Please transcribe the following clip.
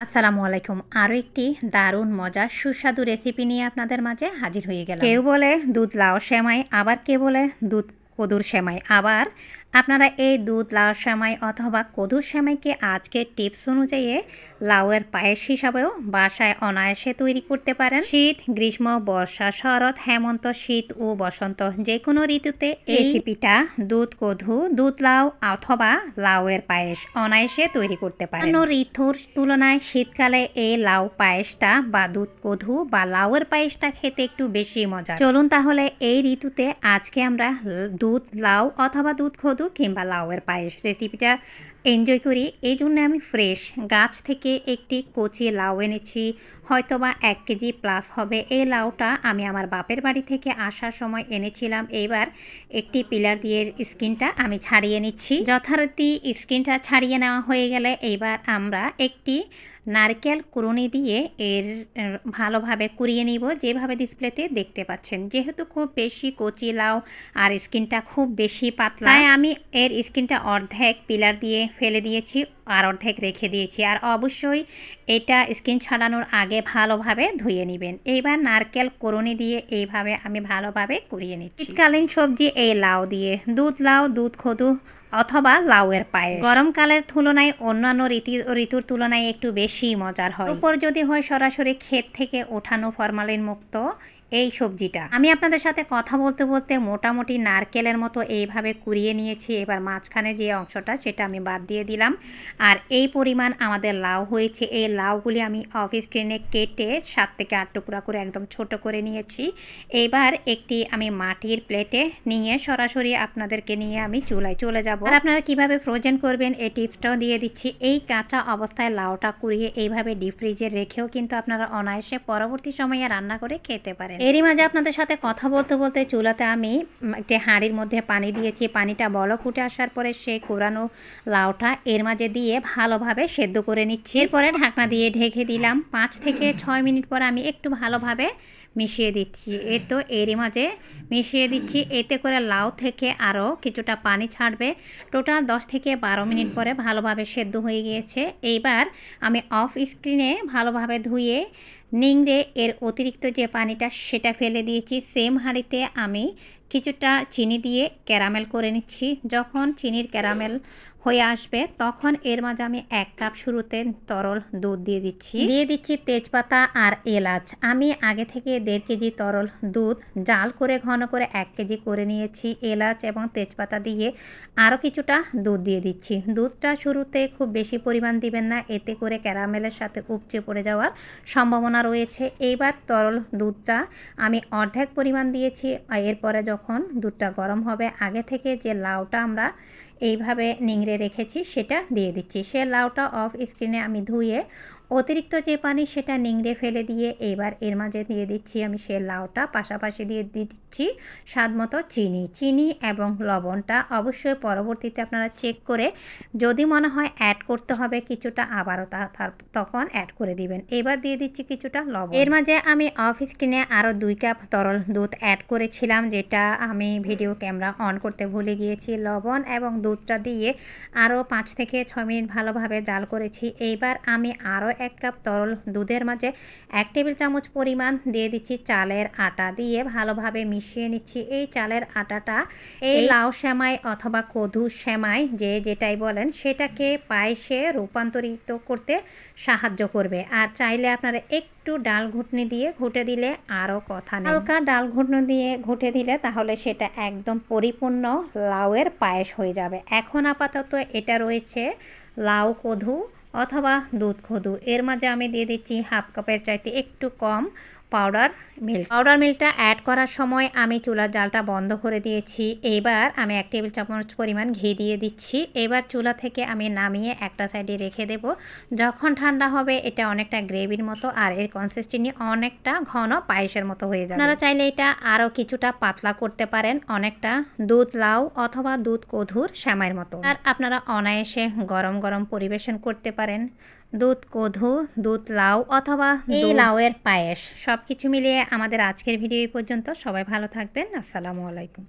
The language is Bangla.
আসসালামু আলাইকুম। আরও একটি দারুণ মজার সুস্বাদু রেসিপি নিয়ে আপনাদের মাঝে হাজির হয়ে গেলাম। কেউ বলে দুধ লাউ সেমাই, আবার কেউ বলে দুধ কদুর সেমাই। আবার আপনারা এই দুধ লাউ সেমাই অথবা কদুর সেমাইকে আজকের টিপস অনুযায়ী লাউয়ের পায়েস হিসাবেও বাসায় অনায়াসে তৈরি করতে পারেন। শীত, গ্রীষ্ম, বর্ষা, শরৎ, হেমন্ত, শীত ও বসন্ত যে কোনো ঋতুতে এই রেসিপিটা দুধ কদু, দুধ লাউ অথবা লাউয়ের পায়েস অনায়াসে তৈরি করতে পারেন। অন্য ঋতুর তুলনায় শীতকালে এই লাউ পায়েসটা বা দুধ কদু বা লাউয়ের পায়েসটা খেতে একটু বেশি মজা। চলুন তাহলে এই ঋতুতে আজকে আমরা দুধ লাউ অথবা দুধ কদু কিংবা লাউয়ের পায়েস রেসিপিটা এনজয় করি। এই জন্য আমি ফ্রেশ গাছ থেকে একটি কচি লাউ এনেছি, হয়তোবা 1 কেজি প্লাস হবে। এই লাউটা আমি আমার বাপের বাড়ি থেকে আসার সময় এনেছিলাম। এবার একটি পিলার দিয়ে স্কিনটা আমি ছাড়িয়ে নিচ্ছি। যথারীতি স্কিনটা ছাড়িয়ে নেওয়া হয়ে গেলে এইবার আমরা একটি নারকেল কুড়ুনি দিয়ে এর ভালোভাবে কুড়িয়ে নিব, যেভাবে ডিসপ্লেতে দেখতে পাচ্ছেন। যেহেতু খুব বেশি কচি লাউ আর স্কিনটা খুব বেশি পাতলা, তাই আমি এর স্কিনটা অর্ধেক পিলার দিয়ে ফেলে দিয়েছি আর অর্ধেক রেখে দিয়েছি। আর অবশ্যই এটা স্কিন ছাড়ানোর আগে ভালোভাবে ধুয়ে নেবেন। এইবার নারকেল কুড়ুনি দিয়ে এইভাবে আমি ভালোভাবে কুড়িয়ে নিচ্ছি। শীতকালীন সবজি এই লাউ দিয়ে দুধ লাউ, দুধ কদু অথবা লাউয়ের পায়েস গরমকালের তুলনায় অন্যান্য ঋতুর তুলনায় একটু বেশি মজার হয়। উপর যদি হয় সরাসরি ক্ষেত থেকে ওঠানো ফরমালিন মুক্ত এই সবজিটা আমি আপনাদের সাথে কথা বলতে বলতে মোটামুটি নারকেলের মতো এইভাবে কুড়িয়ে নিয়েছি। এবার মাঝখানে যে অংশটা সেটা আমি বাদ দিয়ে দিলাম। আর এই পরিমাণ আমাদের লাউ হয়েছে। এই লাউগুলি আমি অফ স্ক্রিনে কেটে 7 থেকে 8 টুকরা করে একদম ছোট করে নিয়েছি। এবার একটি আমি মাটির প্লেটে নিয়ে সরাসরি আপনাদেরকে নিয়ে আমি চুলায় চলে যাব। আর আপনারা কিভাবে ফ্রোজেন করবেন এই টিপসটাও দিয়ে দিচ্ছি। এই কাঁচা অবস্থায় লাউটা কুড়িয়ে এইভাবে ডিপ ফ্রিজে রেখেও কিন্তু আপনারা অনায়াসে পরবর্তী সময়ে রান্না করে খেতে পারেন। এরই মাঝে আপনাদের সাথে কথা বলতে বলতে চুলাতে আমি একটি হাঁড়ির মধ্যে পানি দিয়েছি। পানিটা বলক উঠে আসার পরে সেই কোরানো লাউটা এর মাঝে দিয়ে ভালোভাবে সেদ্ধ করে নিচ্ছি। এরপরে ঢাকনা দিয়ে ঢেকে দিলাম। 5 থেকে 6 মিনিট পর আমি একটু ভালোভাবে মিশিয়ে দিচ্ছি। তো এরই মাঝে মিশিয়ে দিচ্ছি। এতে করে লাউ থেকে আরও কিছুটা পানি ছাড়বে। টোটাল 10 থেকে 12 মিনিট পরে ভালোভাবে সেদ্ধ হয়ে গিয়েছে। এইবার আমি অফ স্ক্রিনে ভালোভাবে ধুয়ে নিংড়ে এর অতিরিক্ত যে পানিটা সেটা ফেলে দিয়েছি। সেম হাঁড়িতে আমি কিছুটা চিনি দিয়ে ক্যারামেল করে নিচ্ছি। যখন চিনির ক্যারামেল হয়ে আসবে তখন এর মাঝে আমি 1 কাপ শুরুতে তরল দুধ দিয়ে দিচ্ছি তেজপাতা আর এলাচ। আমি আগে থেকে 1.5 কেজি তরল দুধ জাল করে ঘন করে 1 কেজি করে নিয়েছি। এলাচ এবং তেজপাতা দিয়ে আরও কিছুটা দুধ দিয়ে দিচ্ছি। দুধটা শুরুতে খুব বেশি পরিমাণ দিবেন না, এতে করে ক্যারামেলের সাথে উপচে পড়ে যাওয়ার সম্ভাবনা রয়েছে। এইবার তরল দুধটা আমি অর্ধেক পরিমাণ দিয়েছি। এরপরে যখন দুধটা গরম হবে আগে থেকে যে লাউটা আমরা এইভাবে নিংড়ে রেখেছি সেটা দিয়ে দিচ্ছি। সে লাউটা অফ স্ক্রিনে আমি ধুয়ে অতিরিক্ত যে পানি সেটা নিংড়ে ফেলে দিয়ে এবার এর মাঝে দিয়ে দিচ্ছি আমি সে লাউটা। পাশাপাশি দিয়ে দিচ্ছি স্বাদমতো চিনি এবং লবণটা অবশ্যই পরবর্তীতে আপনারা চেক করে যদি মনে হয় অ্যাড করতে হবে কিছুটা আবারও তখন অ্যাড করে দিবেন। এবার দিয়ে দিচ্ছি কিছুটা লবণ। এর মাঝে আমি অফ স্ক্রিনে আরও 2 কাপ তরল দুধ অ্যাড করেছিলাম, যেটা আমি ভিডিও ক্যামেরা অন করতে ভুলে গিয়েছি। লবণ এবং দুধটা দিয়ে আরও 5 থেকে 6 মিনিট ভালোভাবে জাল করেছি। এইবার আমি আরও 1 কাপ তরল দুধের মাঝে 1 টেবিল চামচ পরিমাণ দিয়ে দিচ্ছি চালের আটা দিয়ে ভালোভাবে মিশিয়ে নিচ্ছি। এই চালের আটাটা এই লাউ সেমাই অথবা কদু সেমাই যে যেটাই বলেন সেটাকে পায়েসে রূপান্তরিত করতে সাহায্য করবে। আর চাইলে আপনারা একটু ডাল ঘুটনি দিয়ে ঘুটে দিলে আরও কথা নেই। হালকা ডাল ঘুটনি দিয়ে ঘুটে দিলে তাহলে সেটা একদম পরিপূর্ণ লাউয়ের পায়েস হয়ে যাবে। এখন আপাতত এটা রয়েছে লাউ কদু অথবা দুধ কদু। এর মাঝে আমি দিয়ে দিচ্ছি 1/2 কাপের চাইতে একটু কম পাউডার মিল্কটা অ্যাড করার সময় আমি চুলার জালটা বন্ধ করে দিয়েছি। এইবার আমি 1 টেবিল চামচ পরিমাণ ঘি দিয়ে দিচ্ছি। এবার চুলা থেকে আমি নামিয়ে একটা সাইডে রেখে দেব। যখন ঠান্ডা হবে এটা অনেকটা গ্রেভির মতো আর এর কনসিস্টেন্সি অনেকটা ঘন পায়েসের মতো হয়ে যাবে। আপনারা চাইলে এটা আরও কিছুটা পাতলা করতে পারেন, অনেকটা দুধ লাউ অথবা দুধ কদুর সেমাইয়ের মতো। আর আপনারা অনায়াসে গরম গরম পরিবেশন করতে পারেন দুধ কদু, দুধ লাউ অথবা এই লাউয়ের পায়েস। সব কিছু মিলিয়ে আমাদের আজকের ভিডিও এই পর্যন্ত। সবাই ভালো থাকবেন। আসসালামু আলাইকুম।